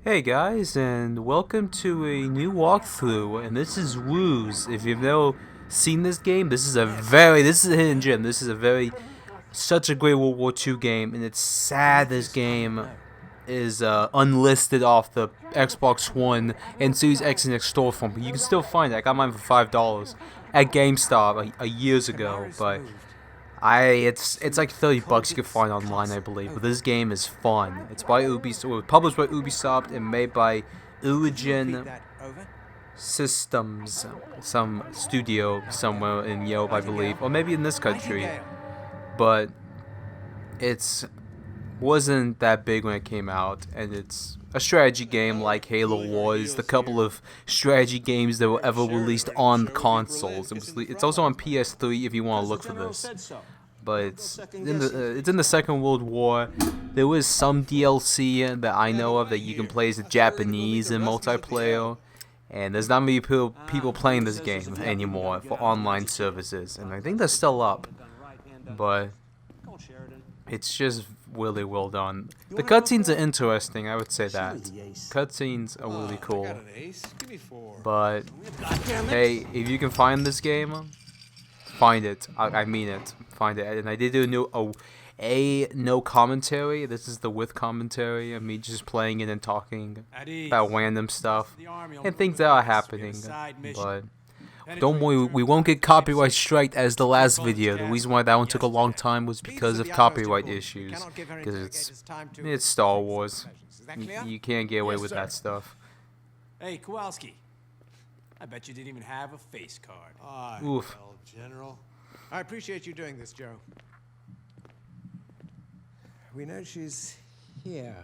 Hey guys, and welcome to a new walkthrough, and this is R.U.S.E. If you've never seen this game, this is a hidden gem. This is such a great World War II game, and it's sad this game is unlisted off the Xbox One and Series X and X storefront, but you can still find it. I got mine for $5 at GameStop a years ago, but it's like $30 you can find online, I believe. But this game is fun. It's by Ubisoft, published by Ubisoft, and made by Origin Systems, some studio somewhere in Europe, I believe, or maybe in this country. But it's wasn't that big when it came out, and it's a strategy game like Halo Wars, the couple of strategy games that were ever released on consoles. It's also on PS3 if you want to look for this. But it's in the Second World War. There was some DLC that I know of that you can play as the Japanese in multiplayer, and there's not many people playing this game anymore for online services, and I think they're still up. But it's just really well done. The cutscenes are interesting, I would say that. Cutscenes are really cool. But hey, if you can find this game, find it. I mean it. Find it. And I did do no commentary. This is the with commentary of me just playing it and talking about random stuff and things that are happening. But don't worry, we won't get copyright striked as the last video. The reason why that one took a long time was because of copyright issues. Because it's Star Wars. You can't get away with that stuff. Hey, Kowalski. I bet you didn't even have a face card. Oof. Well, General. I appreciate you doing this, Joe. We know she's here.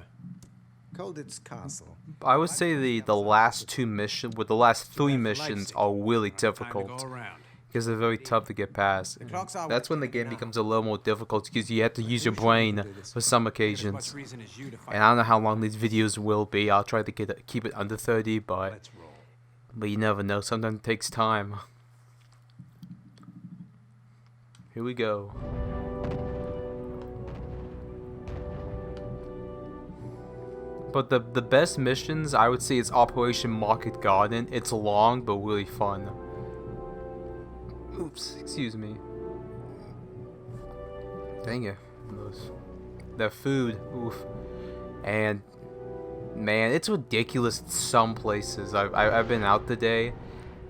Colditz Castle. I would say the last three missions are really difficult because they're very tough to get past. That's when the game becomes a little more difficult because you have to use your brain for some occasions. And I don't know how long these videos will be. I'll try to keep it under 30, but you never know. Sometimes it takes time. Here we go. But the best missions, I would say, is Operation Market Garden. It's long, but really fun. Oops, excuse me. Dang it. That food, oof. And, man, it's ridiculous in some places. I've been out today,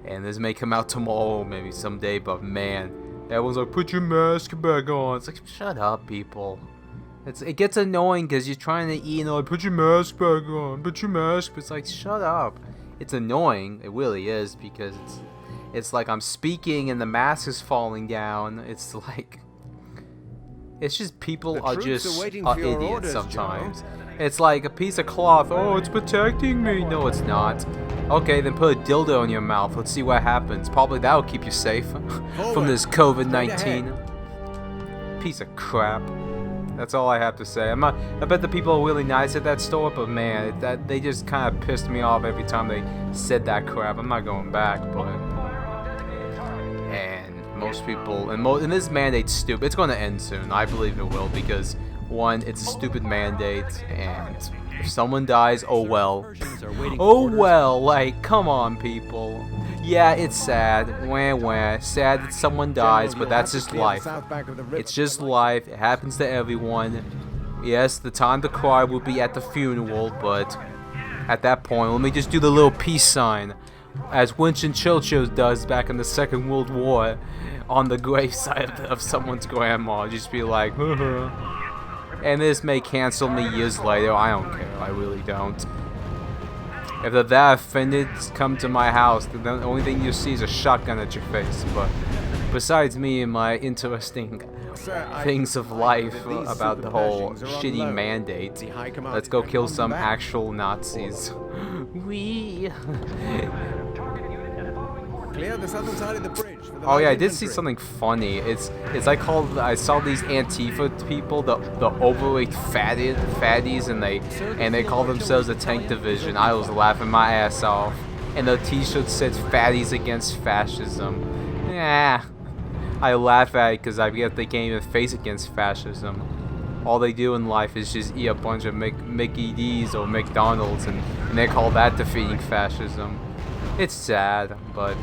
and this may come out tomorrow, maybe someday, but man, everyone's like, put your mask back on. It's like, shut up, people. It gets annoying because you're trying to eat and they're like, put your mask back on, put your mask. It's like, shut up. It's annoying. It really is, because it's like I'm speaking and the mask is falling down. It's like, it's just people are idiots sometimes. It's like a piece of cloth. Oh, it's protecting me. No, it's not. Okay, then put a dildo in your mouth. Let's see what happens. Probably that'll keep you safe from this COVID-19. Piece of crap. That's all I have to say. I bet the people are really nice at that store, but man, they just kind of pissed me off every time they said that crap. I'm not going back, but and most people and this mandate's stupid. It's going to end soon. I believe it will, because one, it's a stupid mandate, and if someone dies, oh well. Oh well, like, come on, people. Yeah, it's sad. Wah. Sad that someone dies, but that's just life. It's just life. It happens to everyone. Yes, the time to cry will be at the funeral, but at that point, let me just do the little peace sign, as Winston Churchill does back in the Second World War, on the graveside of someone's grandma. Just be like, and this may cancel me years later. I don't care. I really don't. If they're that offended, come to my house. The only thing you see is a shotgun at your face. But besides me and my interesting things of life about the whole shitty mandate, let's go kill some actual Nazis. Wee. Clear the southern side of the bridge. Oh yeah, I did see something funny. I saw these Antifa people, the overweight fatties, and they call themselves the Tank Division. I was laughing my ass off, and the T-shirt said "Fatties Against Fascism." Yeah, I laugh at it because I guess they can't even face against fascism. all they do in life is just eat a bunch of Mickey D's or McDonald's, and they call that defeating fascism. It's sad, but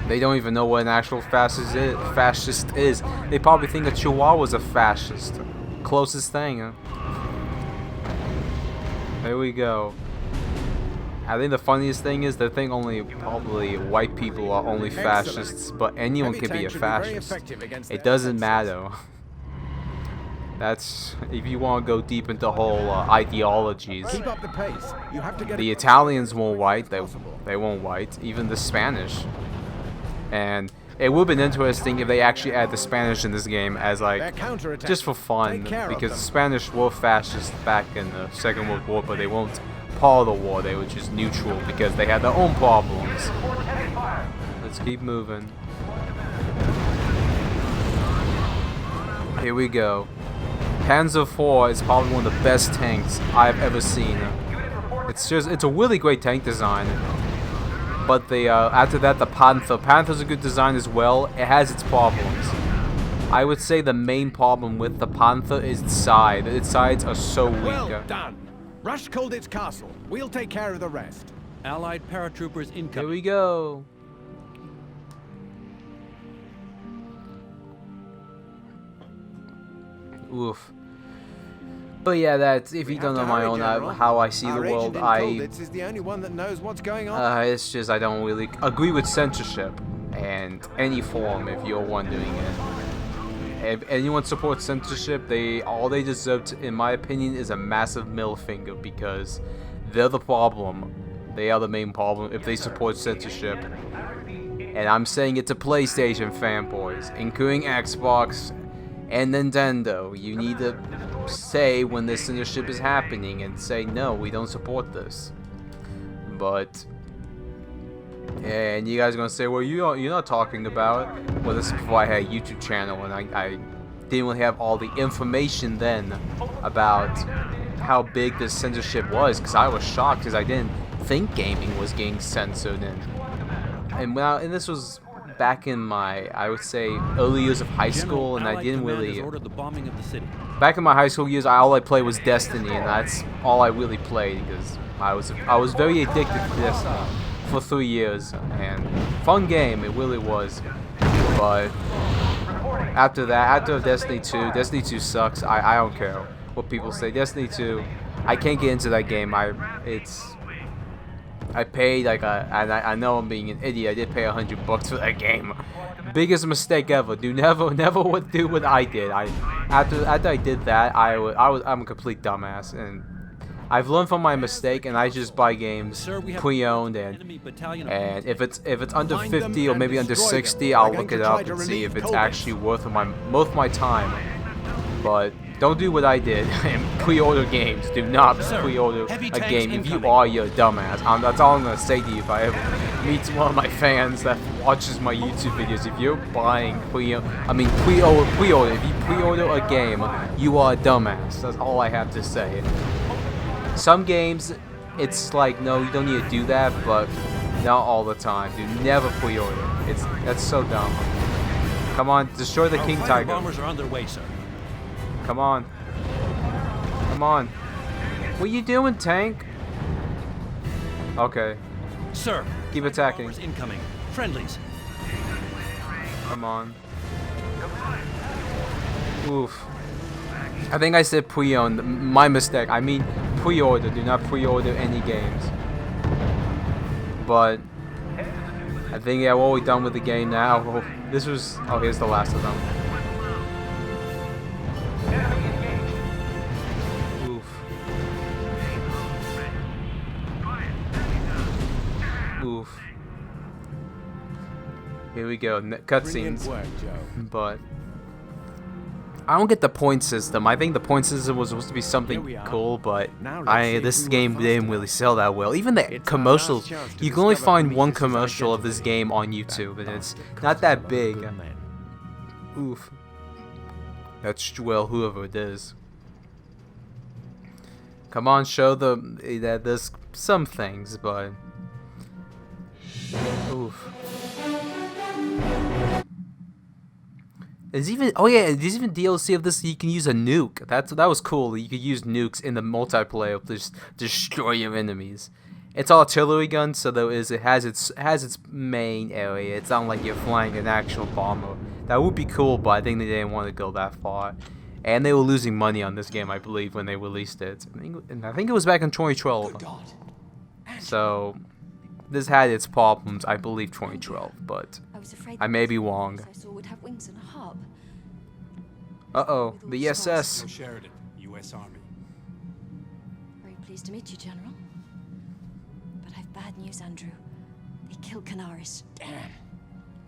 they don't even know what an actual fascist is. They probably think a Chihuahua's a fascist. Closest thing, huh? There we go. I think the funniest thing is they think only probably white people are only fascists, but anyone can be a fascist. It doesn't matter. That's if you want to go deep into whole ideologies. Keep up the pace. You have to get The Italians won't white. They won't white. Even the Spanish. And it would have been interesting if they actually add the Spanish in this game as like just for fun, because the Spanish were fascist back in the Second World War, but they weren't part of the war. They were just neutral because they had their own problems. Let's keep moving. Here we go. Panzer IV is probably one of the best tanks I've ever seen. It's a really great tank design. But after that, the Panther. Panther's a good design as well. It has its problems. I would say the main problem with the Panther is its side. Its sides are so weak. Well done. Rush Colditz Castle. We'll take care of the rest. Allied paratroopers incoming. Here we go. Oof. But yeah, that's if you don't know my own how I see the world. Colditz is the only one that knows what's going on. It's just I don't really agree with censorship and any form. If you're wondering it, if anyone supports censorship, all they deserve, in my opinion, is a massive middle finger, because they're the problem. They are the main problem if they support censorship. And I'm saying it to PlayStation fanboys, including Xbox and Nintendo. You need to say when this censorship is happening and say, no, we don't support this. But and you guys are gonna say, well, you're not talking about, well, this is before I had a YouTube channel, and I didn't really have all the information then about how big this censorship was, because I was shocked, because I didn't think gaming was getting censored. And this was back in my, I would say, early years of high school, and I didn't really. Back in my high school years, all I played was Destiny, and that's all I really played, because I was very addicted to Destiny for 3 years, and fun game, it really was. But after that, after Destiny 2 sucks. I don't care what people say. Destiny 2, I can't get into that game. I paid and I know I'm being an idiot. I did pay $100 for that game. Biggest mistake ever. Never would do what I did. After I did that, I'm a complete dumbass, and I've learned from my mistake, and I just buy games pre-owned, and if it's under 50 or maybe under 60, I'll look it up and see if it's actually worth my time. But don't do what I did and pre-order games. Do not pre-order a game if you are, you're a dumbass. That's all I'm gonna say to you if I ever meet one of my fans that watches my YouTube videos. If you're buying pre-order, if you pre-order a game, you are a dumbass. That's all I have to say. Some games, it's like, no, you don't need to do that, but not all the time. Do never pre-order. That's so dumb. Come on, destroy the King Tiger. Bombers are on their way, sir. Come on. Come on. What you doing, tank? Okay. Sir. Keep attacking. Bombers incoming. Friendlies. Come on. Oof. I think I said pre-owned. My mistake. I mean pre-order. Do not pre-order any games. But I think we're all done with the game now. Oh, here's the last of them. Oof. Here we go, cutscenes. But I don't get the point system. I think the point system was supposed to be something cool, but this game didn't really sell that well. Even the commercials, you can only find one commercial of this game on YouTube, and it's not that big. Oof. That's, well, whoever it is. Come on, show them that there's some things, but oof. There's even there's even DLC of this. You can use a nuke. That was cool. You could use nukes in the multiplayer to just destroy your enemies. It's artillery guns, so it has its main area. It's not like you're flying an actual bomber. That would be cool, but I think they didn't want to go that far. And they were losing money on this game, I believe, when they released it. I think it was back in 2012. Good God. So this had its problems, I believe, 2012, but I was afraid I may be wrong. I saw would have wings and a harp. Uh-oh, the SS. Joe Sheridan, U.S. Army. Very pleased to meet you, General. But I've bad news, Andrew. They killed Canaris. Damn.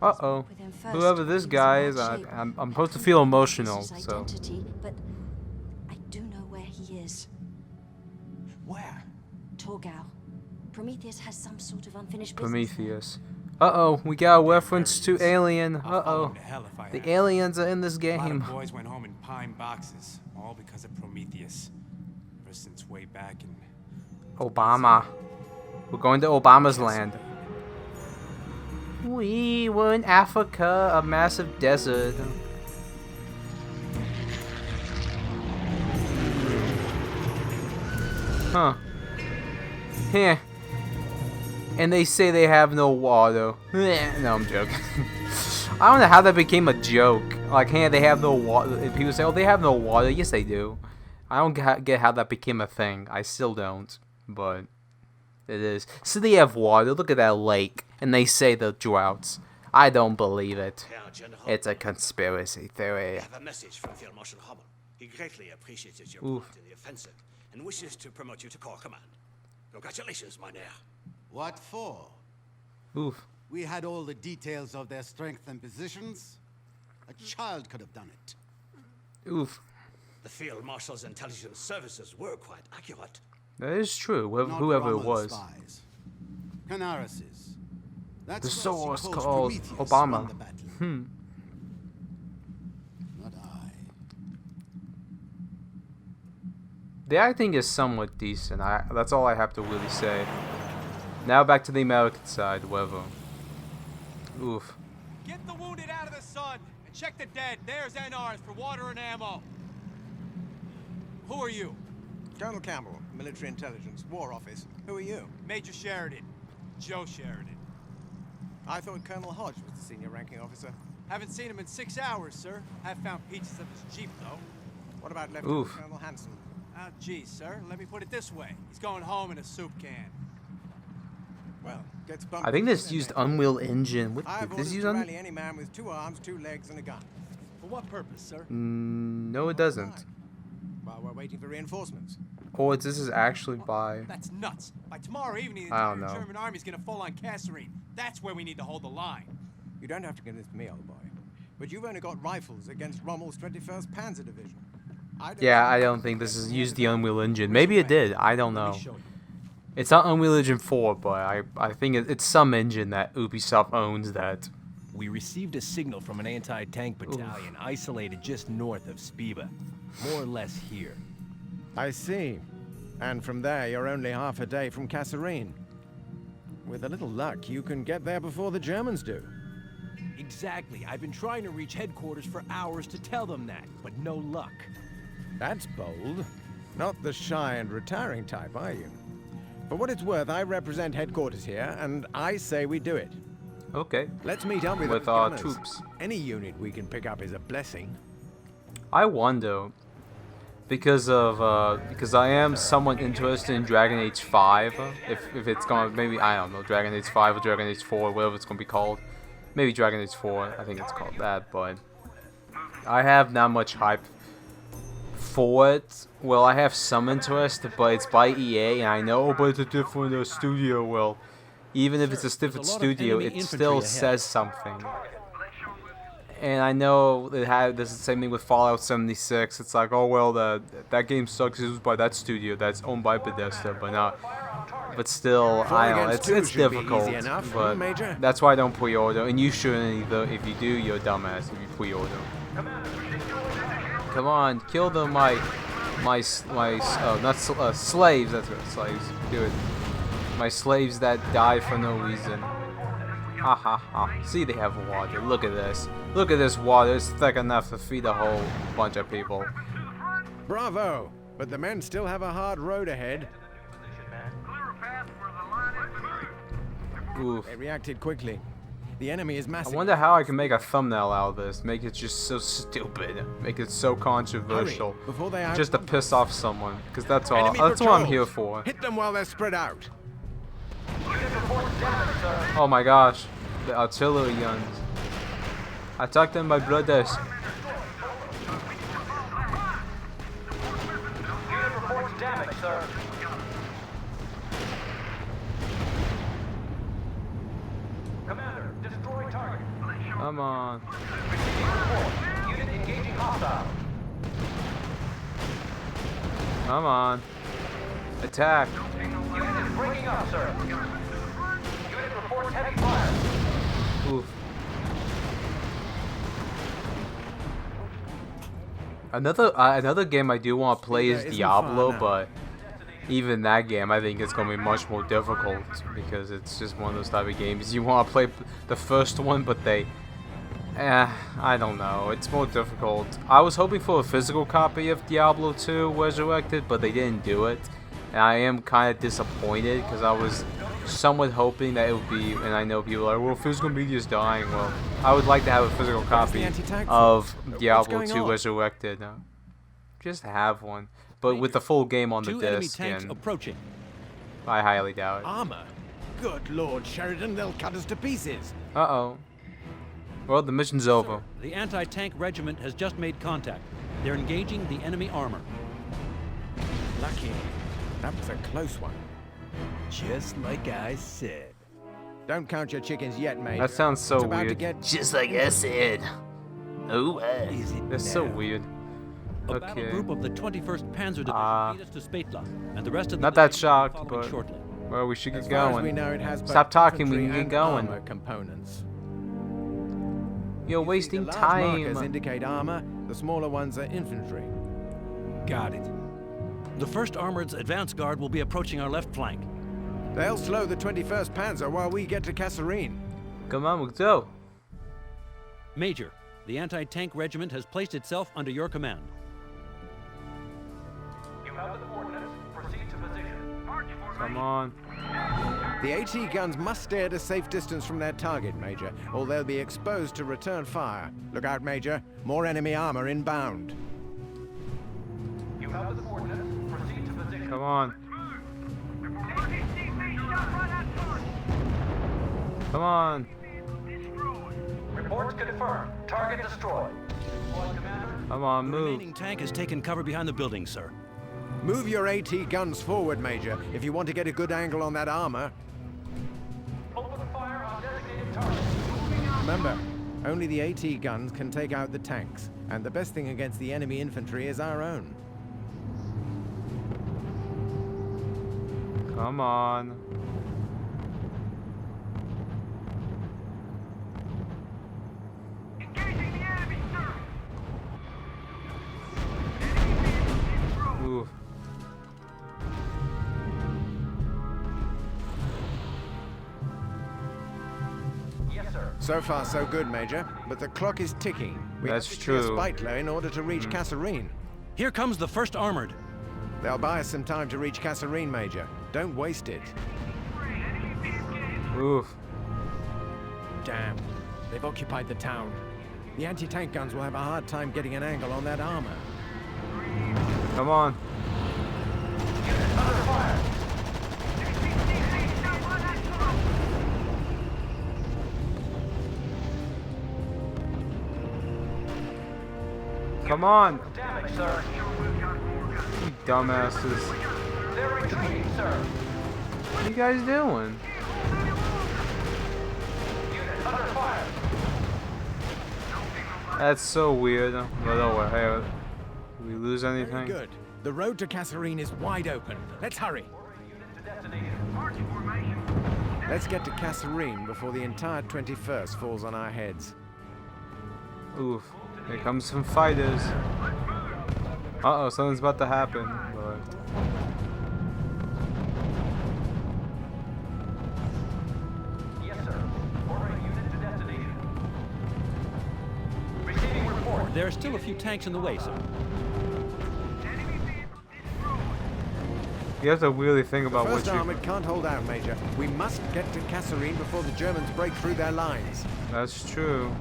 Uh-oh. With him first, Whoever this he was in guy bad is, shape. I'm supposed to feel emotional, His so... identity, but I do know where he is. Where? Torgau. Prometheus has some sort of unfinished business there. Prometheus. Uh-oh, we got a reference to Alien. I'll follow Uh-oh. him to hell if I have The to. aliens are in this A lot game. of boys went home in pine boxes, all because of Prometheus. Ever since way back in... Obama. We're going to Obama's land. We were in Africa, a massive desert. Huh. Heh. And they say they have no water. No, I'm joking. I don't know how that became a joke. Like, hey, they have no water. And people say, oh, they have no water. Yes, they do. I don't get how that became a thing. I still don't. But it is. So they have water. Look at that lake. And they say the droughts. I don't believe it. It's a conspiracy theory. We have a message from Field Marshal Hummel. He greatly appreciated your Oof. part in the offensive and wishes to promote you to Corps Command. Congratulations, Mynheer. What for? Oof. We had all the details of their strength and positions. A child could have done it. Oof. The Field Marshal's intelligence services were quite accurate. That is true. Not Whoever it Rommel's was. Spies. Canaris's. That's The why she source calls called Prometheus Obama. won the battle. Hmm. Not I. The acting is somewhat decent. That's all I have to really say. Now back to the American side, whatever. Oof. Get the wounded out of the sun and check the dead. There's NRs for water and ammo. Who are you? Colonel Campbell, Military Intelligence, War Office. Who are you? Major Sheridan. Joe Sheridan. I thought Colonel Hodge was the senior ranking officer. Haven't seen him in 6 hours, sir. Have found pieces of his Jeep, though. What about Lieutenant Oof. Colonel Hanson? Geez, sir. Let me put it this way. He's going home in a soup can. Well, gets bumped. I think in this then, used maybe. Unreal Engine. What I've did this orders use to on? rally any man with 2 arms, 2 legs, and a gun. For what purpose, sir? No, it doesn't. While we're waiting for reinforcements. Or this is actually by. That's nuts. By tomorrow evening, the I don't entire know. German army's gonna fall on Kasserine. That's where we need to hold the line. You don't have to convince me, old boy. But you've only got rifles against Rommel's 21st Panzer Division. Yeah, I don't think this is used the Unreal Engine. Maybe it did. I don't know. It's not Unreal Engine 4, but I think it's some engine that Ubisoft owns that. We received a signal from an anti-tank battalion isolated just north of Spiba. More or less here. I see. And from there, you're only half a day from Kasserine. With a little luck, you can get there before the Germans do. Exactly. I've been trying to reach headquarters for hours to tell them that, but no luck. That's bold. Not the shy and retiring type, are you? For what it's worth, I represent headquarters here, and I say we do it. Okay. Let's meet up with With those our gunners. troops. Any unit we can pick up is a blessing. I wonder, because I am somewhat interested in Dragon Age 5. If it's gonna, maybe, I don't know, Dragon Age 5 or Dragon Age 4, whatever it's gonna be called. Maybe Dragon Age 4, I think it's called that, but I have not much hype for it. Well, I have some interest, but it's by EA, and I know, oh, but it's a different studio. Well, even if it's a different lot of studio, enemy it infantry still ahead. says something. And I know this is the same thing with Fallout 76. It's like, oh well, that game sucks. It was by that studio that's owned by Bethesda, but not. But still, Four I don't know. against It's two should be difficult. easy enough, But Major. that's why I don't pre-order, and you shouldn't either. If you do, you're a dumbass. If you pre-order. Come on, kill them, slaves. That's right, slaves. Do it. My slaves that die for no reason. Ha ha ha. See, they have water. Look at this. Look at this water. It's thick enough to feed a whole bunch of people. Bravo! But the men still have a hard road ahead. Oof. They reacted quickly. The enemy is I massive. wonder how I can make a thumbnail out of this. Make it just so stupid. Make it so controversial. Hurry, before they Just to outnumber piss us. off someone. Because that's all. Enemy That's what I'm patrols. here for. Hit them while they're spread out. Oh my gosh. The artillery guns. Attack them, my brothers. Come on. Come on. Attack. Oof. Another game I do want to play is Isn't Diablo, fun, but even that game I think it's gonna be much more difficult because it's just one of those type of games you want to play the first one, but I don't know, it's more difficult. I was hoping for a physical copy of Diablo 2 Resurrected, but they didn't do it, and I am kind of disappointed because I was somewhat hoping that it would be, and I know people are like, well, physical media is dying. Well, I would like to have a physical copy of Diablo 2 Resurrected. Just have one, but with the full game on the Two enemy disc, tanks and approaching. I highly doubt it. Armor? Good Lord, Sheridan, they'll cut us to pieces. Uh-oh. Well, the mission's over. The anti-tank regiment has just made contact. They're engaging the enemy armor. Lucky. That was a close one. Just like I said. Don't count your chickens yet, mate. That sounds so It's about to weird. get Just like I said. Oh, Is it that's so now? weird. A battle Okay. group of the 21st Panzer Division lead us to Spatla, and the rest of the Not that division shocked, following but shortly. well, we should as get far as we going. know, it has both Stop talking, we infantry can get and going. armor components. You're You see, wasting the large markers time. indicate armor. The smaller ones are infantry. Got it. The 1st Armored's advance guard will be approaching our left flank. They'll slow the 21st Panzer while we get to Kasserine. Come on, let's go. Major, the anti-tank regiment has placed itself under your command. Come on. The AT guns must stay at a safe distance from their target, Major, or they'll be exposed to return fire. Look out, Major. More enemy armor inbound. Come on. Come on. Reports confirmed. Target destroyed. Come on, The move. remaining tank has taken cover behind the building, sir. Move your AT guns forward, Major, if you want to get a good angle on that armor. Open fire on designated targets. Remember, only the AT guns can take out the tanks, and the best thing against the enemy infantry is our own. Come on. Ooh. Yes, sir. So far, so good, Major, but the clock is ticking. We That's have to clear true. Spitler in order to reach Kasserine. Here comes the 1st Armored. They'll buy us some time to reach Kasserine, Major. Don't waste it. Oof. Damn. They've occupied the town. The anti-tank guns will have a hard time getting an angle on that armor. Come on. Come on. Damage, sir. You dumbasses. They're retreating, sir. What are you guys doing? Unit under fire. That's so weird. But oh well, hey, did we lose Very anything? good. The road to Kasserine is wide open. Let's hurry. Units to destination. Let's get to Kasserine before the entire 21st falls on our heads. Oof. Here comes some fighters. Uh-oh, something's about to happen. But Yes, sir. Ordering There are still a few tanks in the way, sir. You have to really think about The what first you... armored can't hold out, Major. We must get to Kasserine before the Germans break through their lines. That's true.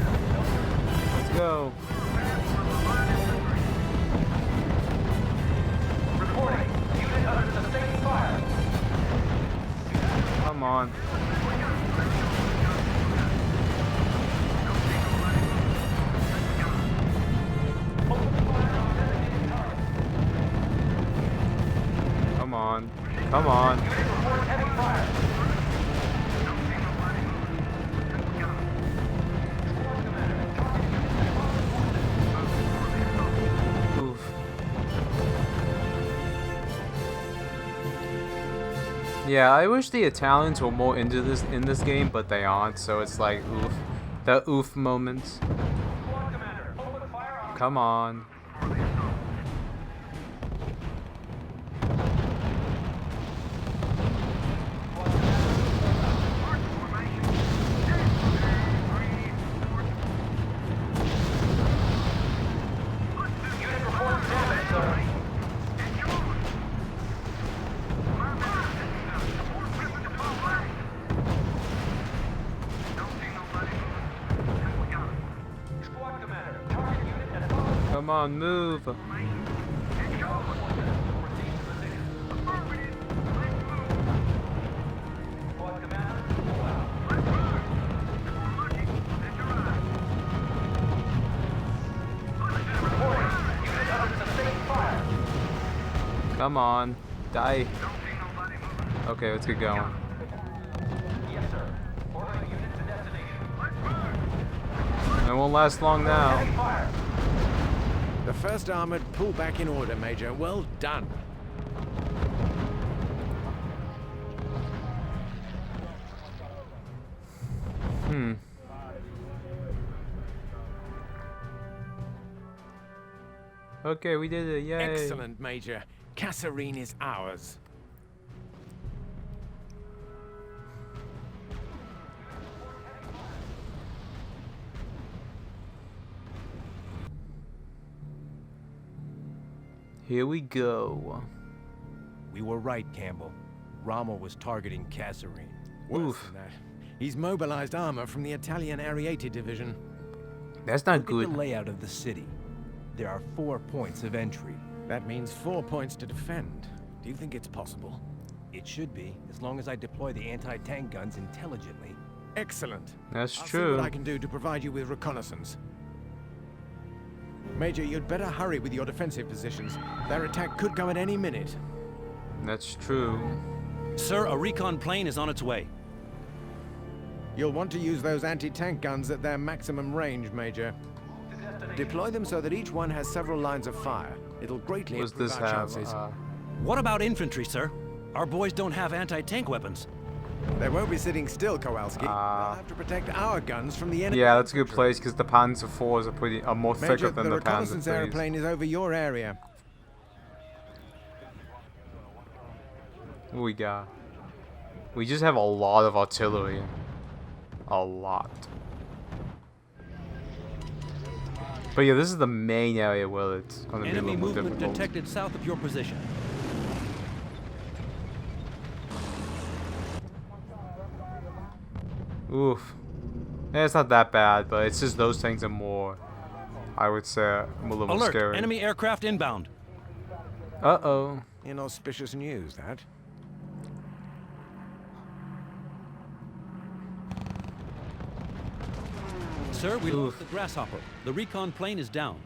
Let's go. Reporting. Unit under sustained fire. Come on. Come on. Come on. Unit report heavy fire. Oof. Yeah, I wish the Italians were more into this in this game, but they aren't, so it's like oof. The oof moments. Squad commander, open fire on Come on. unit report damage, sir. Squad commander, target unit at focus. Come on, move. Squad commander, pull out. Reporting. Unit under sustained fire. Come on. Die. Okay, let's get going. Yes, sir. Ordering unit to destination. It won't last long now. Heavy fire. The first armored pull back in order, Major. Well done. Okay, we did it. Yay. Excellent, Major. Kasserine is ours. Here we go. We were right, Campbell. Rommel was targeting Kasserine. Worse Oof. than that. He's mobilized armor from the Italian R.U.S.E division. That's not Look good. at the layout of the city. There are 4 points of entry. That means 4 points to defend. Do you think it's possible? It should be, as long as I deploy the anti-tank guns intelligently. Excellent. That's I'll see true. what I can do to provide you with reconnaissance. Major, you'd better hurry with your defensive positions. Their attack could come at any minute. That's true. Sir, a recon plane is on its way. You'll want to use those anti-tank guns at their maximum range, Major. Deploy them so that each one has several lines of fire. It'll greatly What does improve this our have? chances. What about infantry, sir? Our boys don't have anti-tank weapons. They won't be sitting still, Kowalski. They'll have to protect our guns from the enemy. Yeah, that's a good infantry. place because the Panzer IVs are more thicker Major, than the the reconnaissance Panzer IIIs. aeroplane is over your area. What we got? We just have a lot of artillery. A lot. But yeah, this is the main area where it's on the Enemy middle of movement difficult. detected south of your position. Oof. Yeah, it's not that bad, but it's just those things are more, I would say, a little Alert! scary. Enemy aircraft inbound. Uh-oh. Inauspicious news, that. Sir, we lost the Grasshopper. The recon plane is down.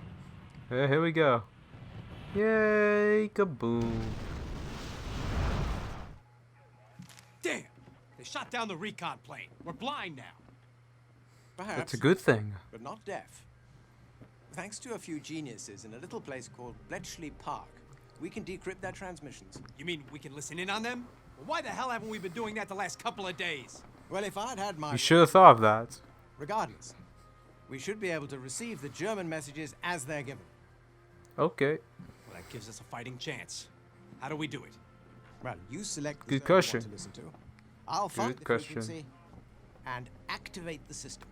Yeah, here we go. Yay, kaboom. Damn! They shot down the recon plane. We're blind now. Perhaps, That's a good thing. but not deaf. Thanks to a few geniuses in a little place called Bletchley Park, we can decrypt their transmissions. You mean we can listen in on them? Well, why the hell haven't we been doing that the last couple of days? Well, if I'd had my... You should have thought of that. Regardless, we should be able to receive the German messages as they're given. Okay. Well, that gives us a fighting chance. How do we do it? Well, you select the Good story you question. want to listen to. I'll find the question. frequency and activate the system.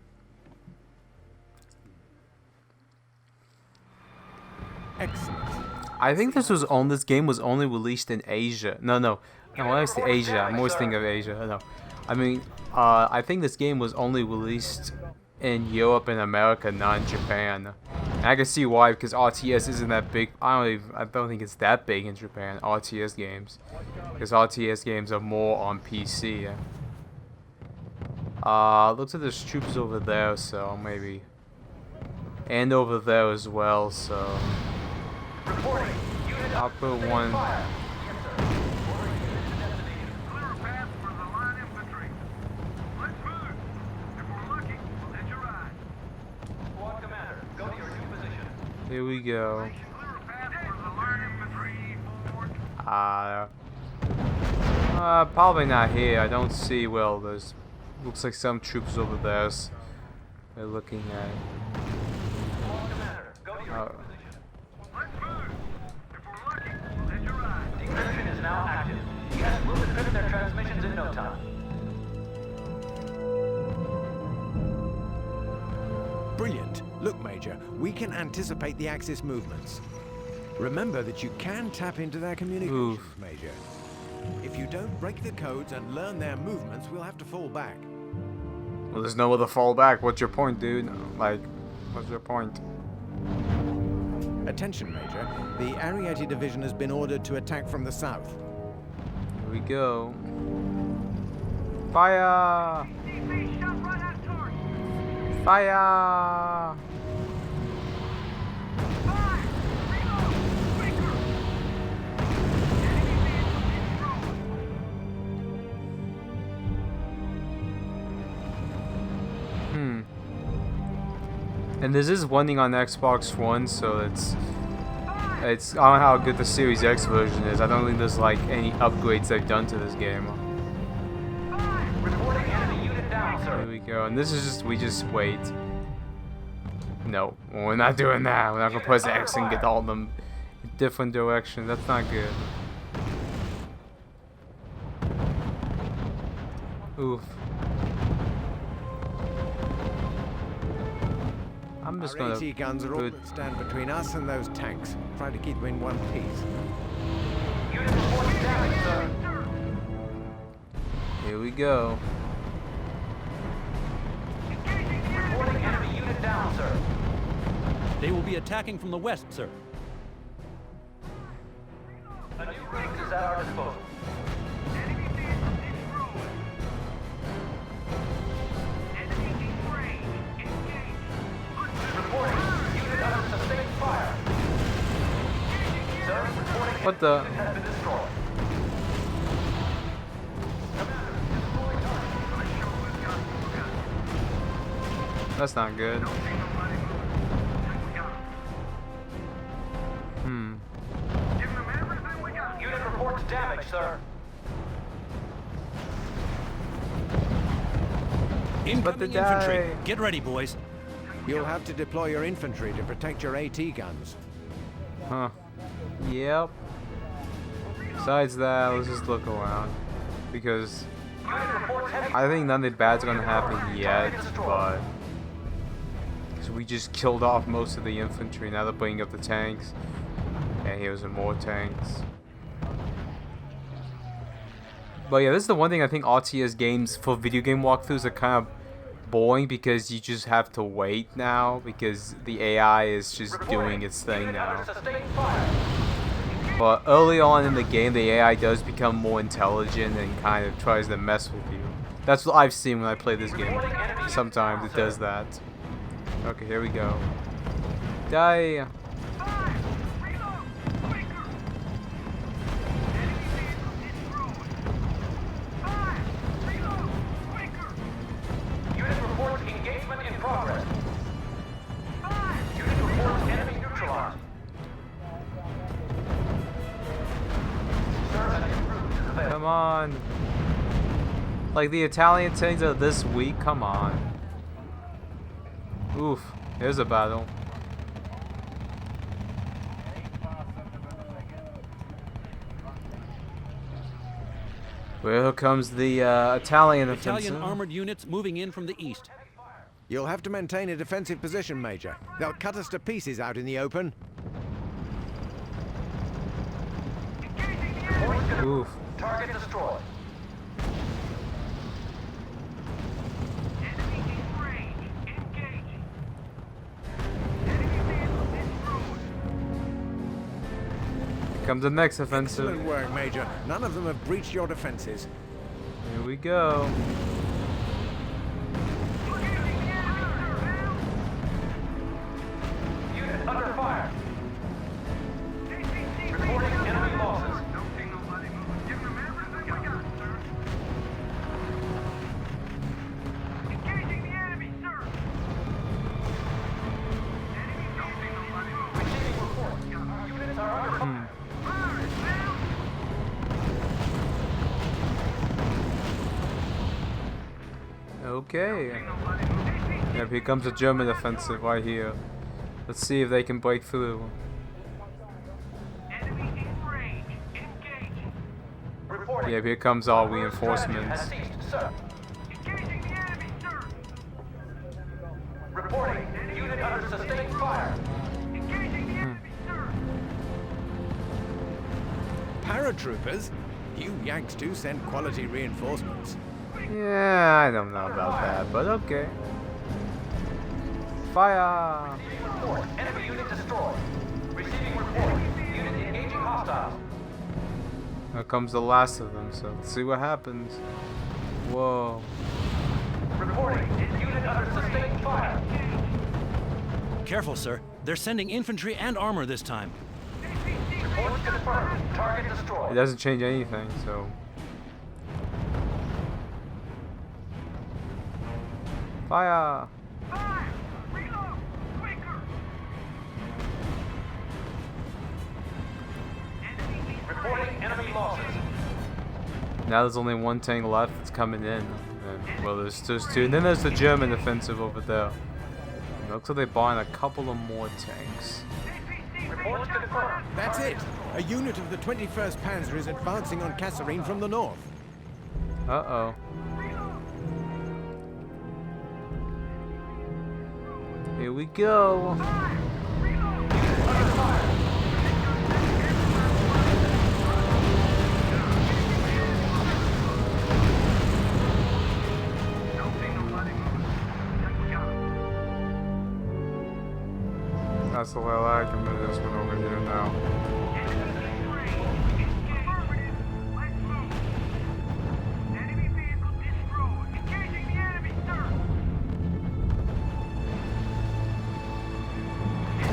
Excellent. I think this game was only released in Asia. No. When I say Asia, I'm always thinking of Asia. No, I mean, I think this game was only released in Europe and America, not in Japan. And I can see why, because RTS isn't that big. I don't think it's that big in Japan. RTS games, because RTS games are more on PC. Looks like there's troops over there, so maybe, and over there as well. So I'll put one. Here we go. Probably not here. I don't see. Well, there's looks like some troops over there. So they're looking at. Decryption is now active. Yes, we'll decrypt their transmissions in no time. Brilliant. Look, Major, we can anticipate the Axis movements. Remember that you can tap into their communications, Major. If you don't break the codes and learn their movements, we'll have to fall back. Well, there's no other fallback. What's your point, dude? Like, what's your point? Attention, Major. The R.U.S.E division has been ordered to attack from the south. Here we go. Fire! Fire! And this is running on Xbox One, so it's I don't know how good the Series X version is. I don't think there's like any upgrades they've done to this game. Here we go, and this is just we just wait. No, we're not doing that. We're not gonna press X and get all of them in different directions. That's not good. Oof. I'm just Our gonna AT guns are all that stand between us and those tanks. Try to keep them in one piece. Here we go. Reporting enemy unit down, sir. They will be attacking from the west, sir. A new route is at our disposal. Reporting. Unit under sustained fire. Sir, reporting. What the? Unit has been destroyed. That's not good. Unit reports damage, sir. Incoming infantry. Get ready, boys. You'll have to deploy your infantry to protect your AT guns. Huh. Yep. Besides that, let's just look around. Because I think nothing bad's gonna happen yet, but so we just killed off most of the infantry. Now they're bringing up the tanks. And here's some more tanks. But yeah, this is the one thing I think RTS games for video game walkthroughs are kind of boring, because you just have to wait now because the AI is just doing its thing now. But early on in the game, the AI does become more intelligent and kind of tries to mess with you. That's what I've seen when I play this game. Sometimes it does that. Okay, here we go. Die! Unit reports engagement in progress. Unit reports enemy neutralized. Sir, a new route is available. Come on! Like the Italian tanks are this weak? Come on. Oof, here's a battle. Well, here comes the Italian offensive. Italian armored units moving in from the east. You'll have to maintain a defensive position, Major. They'll cut us to pieces out in the open. Oof. Target destroyed. Here comes the next offensive. Excellent work, Major. None of them have breached your defenses. Here we go. Unit under fire. Reporting enemy losses. Receiving report. Our units are under fire. Okay. Yep, here comes a German offensive right here. Let's see if they can break through. Reporting. Yep, here comes all reinforcements. Has ceased, sir. Reporting. Unit under sustained fire. Paratroopers? You Yanks do send quality reinforcements. Yeah, I don't know about that, but okay. Fire! Report. Enemy unit destroyed. Receiving report. Unit engaging hostiles. Here comes the last of them, so let's see what happens. Whoa. Reporting. Unit under sustained fire. Careful, sir. They're sending infantry and armor this time. Reports confirmed. Target It destroyed. doesn't change anything, so. Fire! Reporting enemy losses. Now there's only one tank left that's coming in. And, well, there's two. And then there's the German offensive over there. It looks like they're buying a couple of more tanks. Reports confirmed. That's it! A unit of the 21st Panzer is advancing on Kasserine from the north. Uh-oh. Here we go. That's the way I can move this one over here now.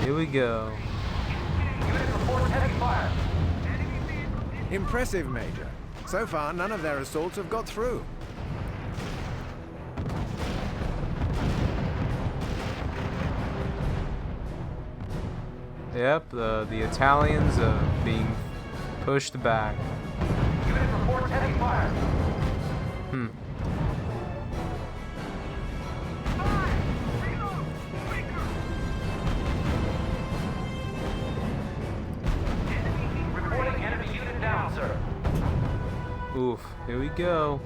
Here we go. Unit reports heavy fire. Impressive, Major. So far, none of their assaults have got through. Yep, the Italians are being pushed back. Unit reports heavy fire. Reporting enemy unit down, sir. Oof, here we go.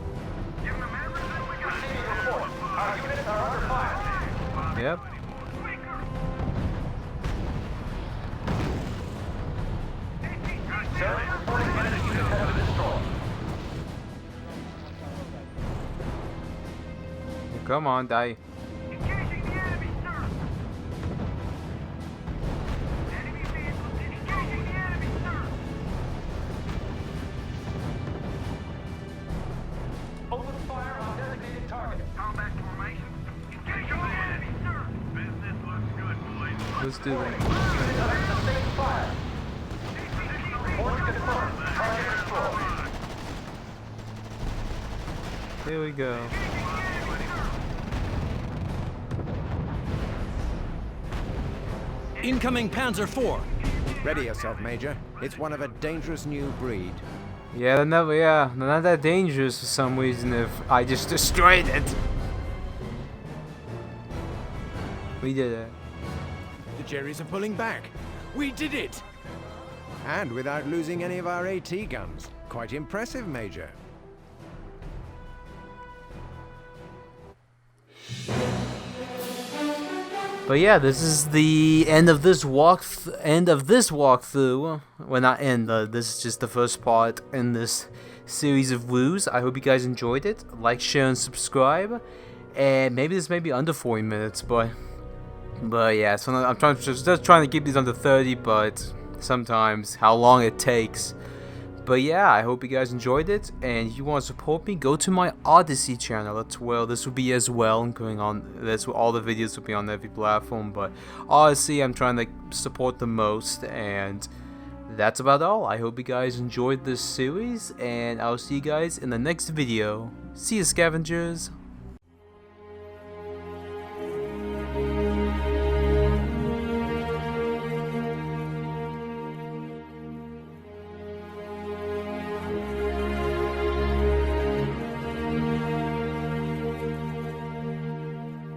Receiving report. Our units are under fire. Yep. Sir, reporting enemy unit has been destroyed. Come on, die. Open fire on designated target. Combat formation. Engage on enemy, sir. Business looks good, boys. Let's do that. Unit under sustained fire. Reports confirmed. Target destroyed. Here we go. Incoming Panzer IV. Ready yourself, Major. It's one of a dangerous new breed. Yeah, they're not that dangerous for some reason if I just destroyed it. We did it. The Jerrys are pulling back. We did it! And without losing any of our AT guns. Quite impressive, Major. But yeah, this is the end of this walkthrough. Well, not end. This is just the first part in this series of woos. I hope you guys enjoyed it. Like, share, and subscribe. And maybe this may be under 40 minutes, but yeah. So I'm just trying to keep these under 30, but sometimes how long it takes. But yeah, I hope you guys enjoyed it, and if you want to support me, go to my Odyssey channel. That's where this will be as well, going on. That's where all the videos will be on every platform. But Odyssey, I'm trying to support the most, and that's about all. I hope you guys enjoyed this series, and I'll see you guys in the next video. See you, scavengers.